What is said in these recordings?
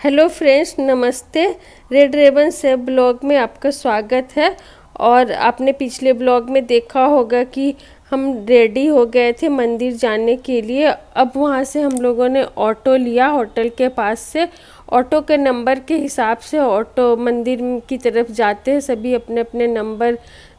Hello friends, नमस्ते। Red Raven से blog में आपका स्वागत है। और आपने पिछले ब्लॉग में देखा होगा कि हम रेडी हो गए थे मंदिर जाने के लिए। अब वहाँ से हम लोगों ने ऑटो लिया होटल के पास से। ऑटो के नंबर के हिसाब से ऑटो मंदिर की तरफ जाते हैं, सभी अपने अपने नंबर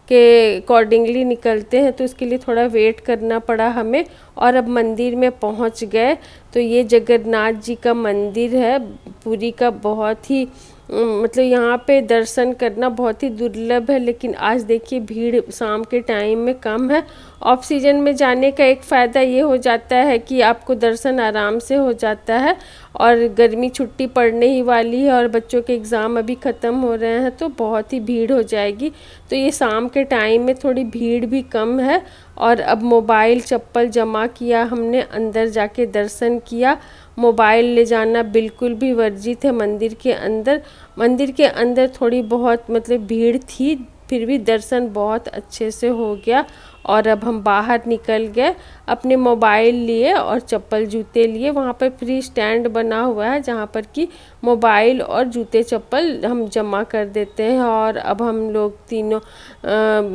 के अकॉर्डिंगली निकलते हैं, तो उसके लिए थोड़ा वेट करना पड़ा हमें। और अब मंदिर में पहुंच गए। तो ये जगन्नाथ जी का मंदिर है, पुरी का। बहुत ही मतलब यहाँ पे दर्शन करना बहुत ही दुर्लभ है, लेकिन आज देखिए भीड़ शाम के टाइम में कम है। ऑफ सीजन में जाने का एक फ़ायदा ये हो जाता है कि आपको दर्शन आराम से हो जाता है। और गर्मी छुट्टी पड़ने ही वाली है और बच्चों के एग्ज़ाम अभी ख़त्म हो रहे हैं, तो बहुत ही भीड़ हो जाएगी। तो ये शाम के टाइम में थोड़ी भीड़ भी कम है। और अब मोबाइल चप्पल जमा किया हमने, अंदर जाके दर्शन किया। मोबाइल ले जाना बिल्कुल भी वर्जित है मंदिर के अंदर। मंदिर के अंदर थोड़ी बहुत मतलब भीड़ थी, फिर भी दर्शन बहुत अच्छे से हो गया। और अब हम बाहर निकल गए, अपने मोबाइल लिए और चप्पल जूते लिए। वहाँ पर फ्री स्टैंड बना हुआ है जहाँ पर कि मोबाइल और जूते चप्पल हम जमा कर देते हैं। और अब हम लोग तीनों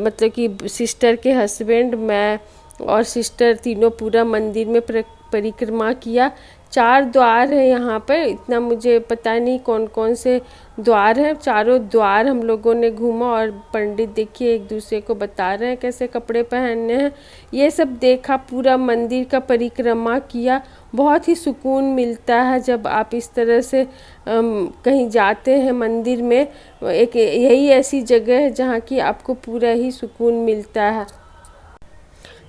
मतलब कि सिस्टर के हस्बैंड, मैं और सिस्टर, तीनों पूरा मंदिर में परिक्रमा किया। 4 द्वार है यहाँ पर, इतना मुझे पता नहीं कौन कौन से द्वार हैं। चारों द्वार हम लोगों ने घूमा। और पंडित देखिए एक दूसरे को बता रहे हैं कैसे कपड़े पहनने हैं। ये सब देखा, पूरा मंदिर का परिक्रमा किया। बहुत ही सुकून मिलता है जब आप इस तरह से कहीं जाते हैं मंदिर में। एक यही ऐसी जगह है जहाँ की आपको पूरा ही सुकून मिलता है।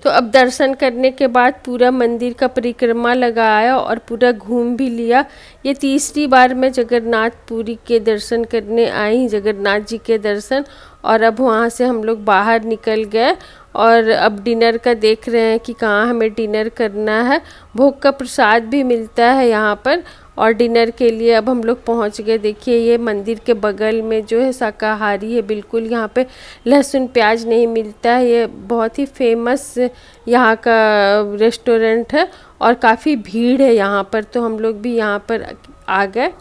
तो अब दर्शन करने के बाद पूरा मंदिर का परिक्रमा लगाया और पूरा घूम भी लिया। ये तीसरी बार मैं जगन्नाथपुरी के दर्शन करने आई, जगन्नाथ जी के दर्शन। और अब वहाँ से हम लोग बाहर निकल गए और अब डिनर का देख रहे हैं कि कहाँ हमें डिनर करना है। भोग का प्रसाद भी मिलता है यहाँ पर। और डिनर के लिए अब हम लोग पहुँच गए। देखिए ये मंदिर के बगल में जो है शाकाहारी है बिल्कुल, यहाँ पे लहसुन प्याज नहीं मिलता है। ये बहुत ही फेमस यहाँ का रेस्टोरेंट है और काफ़ी भीड़ है यहाँ पर, तो हम लोग भी यहाँ पर आ गए।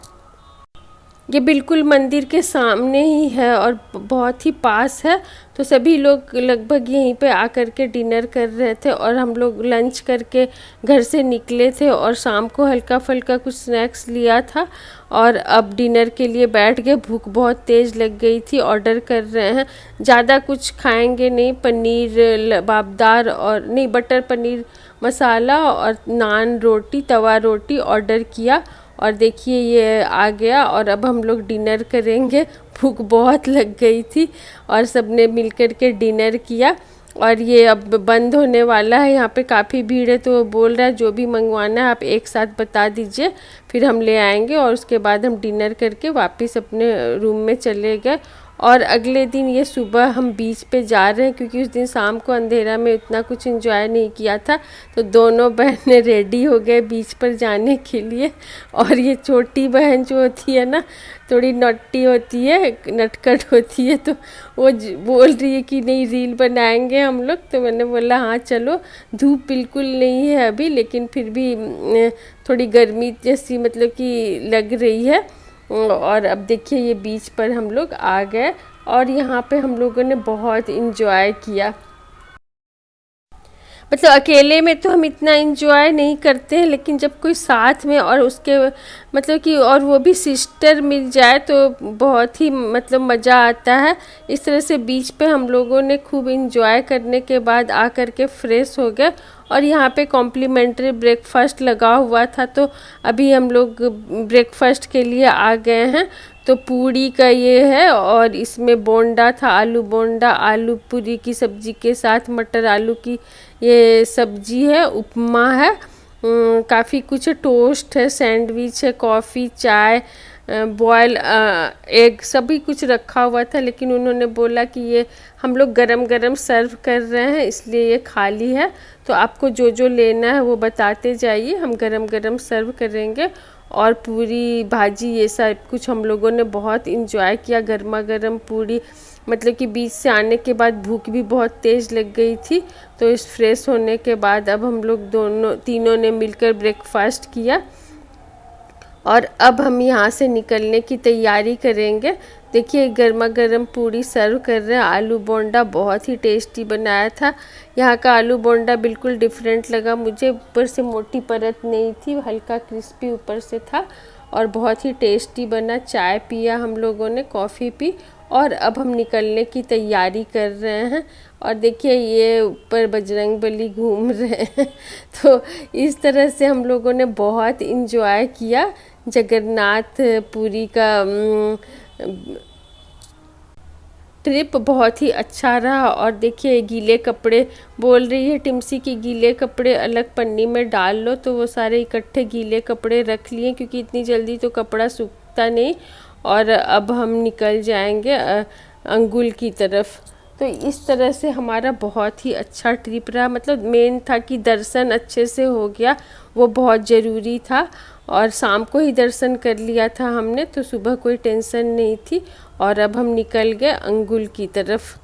ये बिल्कुल मंदिर के सामने ही है और बहुत ही पास है, तो सभी लोग लगभग यहीं पे आकर के डिनर कर रहे थे। और हम लोग लंच करके घर से निकले थे और शाम को हल्का फुल्का कुछ स्नैक्स लिया था। और अब डिनर के लिए बैठ गए। भूख बहुत तेज़ लग गई थी, ऑर्डर कर रहे हैं। ज़्यादा कुछ खाएंगे नहीं, पनीर लबाबदार और नहीं, बटर पनीर मसाला और नान रोटी, तवा रोटी ऑर्डर किया। और देखिए ये आ गया और अब हम लोग डिनर करेंगे। भूख बहुत लग गई थी और सबने मिलकर के डिनर किया। और ये अब बंद होने वाला है, यहाँ पे काफ़ी भीड़ है। तो वो बोल रहा है जो भी मंगवाना है आप एक साथ बता दीजिए, फिर हम ले आएंगे। और उसके बाद हम डिनर करके वापस अपने रूम में चले गए। और अगले दिन ये सुबह हम बीच पे जा रहे हैं, क्योंकि उस दिन शाम को अंधेरा में इतना कुछ एंजॉय नहीं किया था। तो दोनों बहनें रेडी हो गए बीच पर जाने के लिए। और ये छोटी बहन जो होती है ना, थोड़ी नट्टी होती है, नटखट होती है, तो वो बोल रही है कि नहीं रील बनाएंगे हम लोग। तो मैंने बोला हाँ चलो। धूप बिल्कुल नहीं है अभी, लेकिन फिर भी थोड़ी गर्मी जैसी मतलब कि लग रही है। और अब देखिए ये बीच पर हम लोग आ गए और यहाँ पे हम लोगों ने बहुत इंजॉय किया। मतलब अकेले में तो हम इतना एंजॉय नहीं करते हैं, लेकिन जब कोई साथ में और उसके मतलब कि और वो भी सिस्टर मिल जाए तो बहुत ही मतलब मज़ा आता है। इस तरह से बीच पे हम लोगों ने खूब इंजॉय करने के बाद आकर के फ्रेश हो गए। और यहाँ पे कॉम्प्लीमेंट्री ब्रेकफास्ट लगा हुआ था, तो अभी हम लोग ब्रेकफास्ट के लिए आ गए हैं। तो पूड़ी का ये है और इसमें बोंडा था, आलू बोंडा, आलू पूरी की सब्ज़ी के साथ मटर आलू की ये सब्जी है, उपमा है, काफ़ी कुछ टोस्ट है, सैंडविच है, कॉफ़ी, चाय, बॉयल एग, सभी कुछ रखा हुआ था। लेकिन उन्होंने बोला कि ये हम लोग गरम गरम सर्व कर रहे हैं, इसलिए ये खाली है। तो आपको जो जो लेना है वो बताते जाइए, हम गरम गरम सर्व करेंगे। और पूरी भाजी ये सब कुछ हम लोगों ने बहुत इंजॉय किया। गर्मा गर्म पूरी, मतलब कि बीच से आने के बाद भूख भी बहुत तेज़ लग गई थी। तो इस फ्रेश होने के बाद अब हम लोग तीनों ने मिलकर ब्रेकफास्ट किया। और अब हम यहाँ से निकलने की तैयारी करेंगे। देखिए गर्मा गर्म पूरी सर्व कर रहे हैं। आलू बोंडा बहुत ही टेस्टी बनाया था। यहाँ का आलू बोंडा बिल्कुल डिफरेंट लगा मुझे। ऊपर से मोटी परत नहीं थी, हल्का क्रिस्पी ऊपर से था और बहुत ही टेस्टी बना। चाय पिया हम लोगों ने, कॉफ़ी पी और अब हम निकलने की तैयारी कर रहे हैं। और देखिए ये ऊपर बजरंगबली घूम रहे हैं। तो इस तरह से हम लोगों ने बहुत इंजॉय किया जगन्नाथ पुरी का ट्रिप। बहुत ही अच्छा रहा। और देखिए गीले कपड़े बोल रही है टिम्सी की गीले कपड़े अलग पन्नी में डाल लो, तो वो सारे इकट्ठे गीले कपड़े रख लिए क्योंकि इतनी जल्दी तो कपड़ा सूखता नहीं। और अब हम निकल जाएंगे अंगुल की तरफ। तो इस तरह से हमारा बहुत ही अच्छा ट्रिप रहा। मतलब मेन था कि दर्शन अच्छे से हो गया, वो बहुत ज़रूरी था। और शाम को ही दर्शन कर लिया था हमने, तो सुबह कोई टेंशन नहीं थी। और अब हम निकल गए अंगुल की तरफ।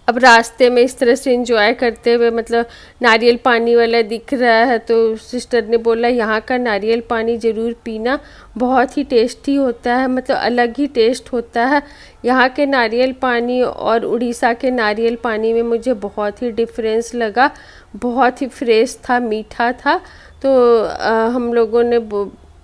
अब रास्ते में इस तरह से एंजॉय करते हुए, मतलब नारियल पानी वाला दिख रहा है, तो सिस्टर ने बोला यहाँ का नारियल पानी ज़रूर पीना, बहुत ही टेस्टी होता है, मतलब अलग ही टेस्ट होता है। यहाँ के नारियल पानी और उड़ीसा के नारियल पानी में मुझे बहुत ही डिफरेंस लगा। बहुत ही फ्रेश था, मीठा था। तो हम लोगों ने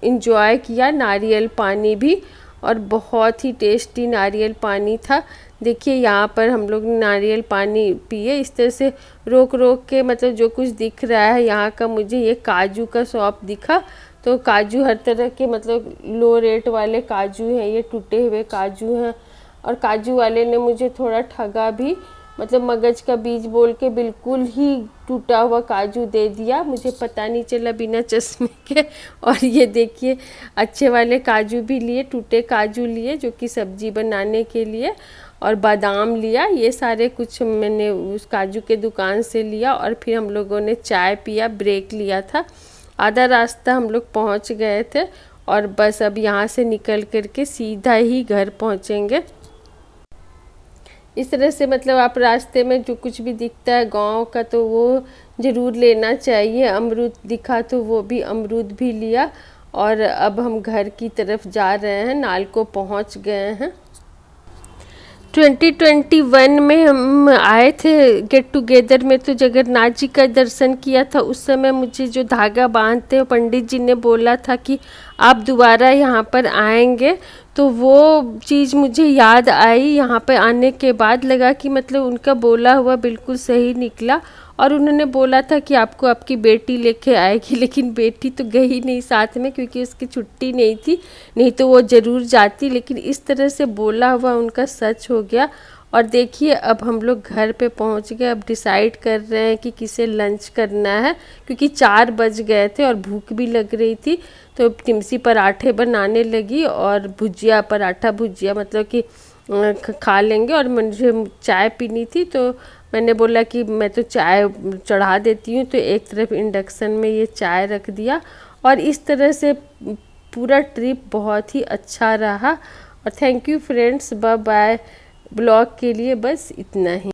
इंजॉय किया नारियल पानी भी, और बहुत ही टेस्टी नारियल पानी था। देखिए यहाँ पर हम लोग नारियल पानी पिए इस तरह से रोक रोक के, मतलब जो कुछ दिख रहा है यहाँ का। मुझे ये काजू का शॉप दिखा, तो काजू हर तरह के, मतलब लो रेट वाले काजू हैं, ये टूटे हुए काजू हैं। और काजू वाले ने मुझे थोड़ा ठगा भी, मतलब मगज का बीज बोल के बिल्कुल ही टूटा हुआ काजू दे दिया, मुझे पता नहीं चला बिना चश्मे के। और ये देखिए अच्छे वाले काजू भी लिए, टूटे काजू लिए जो कि सब्जी बनाने के लिए, और बादाम लिया। ये सारे कुछ मैंने उस काजू के दुकान से लिया। और फिर हम लोगों ने चाय पिया, ब्रेक लिया था। आधा रास्ता हम लोग पहुंच गए थे और बस अब यहाँ से निकल करके सीधा ही घर पहुँचेंगे। इस तरह से मतलब आप रास्ते में जो कुछ भी दिखता है गांव का तो वो ज़रूर लेना चाहिए। अमरूद दिखा तो वो भी अमरूद भी लिया। और अब हम घर की तरफ जा रहे हैं, नालको पहुंच गए हैं। 2021 में हम आए थे गेट टुगेदर में, तो जगन्नाथ जी का दर्शन किया था। उस समय मुझे जो धागा बांधते पंडित जी ने बोला था कि आप दोबारा यहाँ पर आएंगे, तो वो चीज़ मुझे याद आई। यहाँ पे आने के बाद लगा कि मतलब उनका बोला हुआ बिल्कुल सही निकला। और उन्होंने बोला था कि आपको आपकी बेटी लेके आएगी, लेकिन बेटी तो गई नहीं साथ में क्योंकि उसकी छुट्टी नहीं थी, नहीं तो वो ज़रूर जाती। लेकिन इस तरह से बोला हुआ उनका सच हो गया। और देखिए अब हम लोग घर पे पहुंच गए। अब डिसाइड कर रहे हैं कि किसे लंच करना है, क्योंकि 4 बज गए थे और भूख भी लग रही थी। तो टिम्सी पराठे बनाने लगी और भुजिया, पराठा भुजिया मतलब कि खा लेंगे। और मुझे चाय पीनी थी, तो मैंने बोला कि मैं तो चाय चढ़ा देती हूँ, तो एक तरफ इंडक्शन में ये चाय रख दिया। और इस तरह से पूरा ट्रिप बहुत ही अच्छा रहा। और thank you friends, bye bye. Blog के लिए बस इतना ही।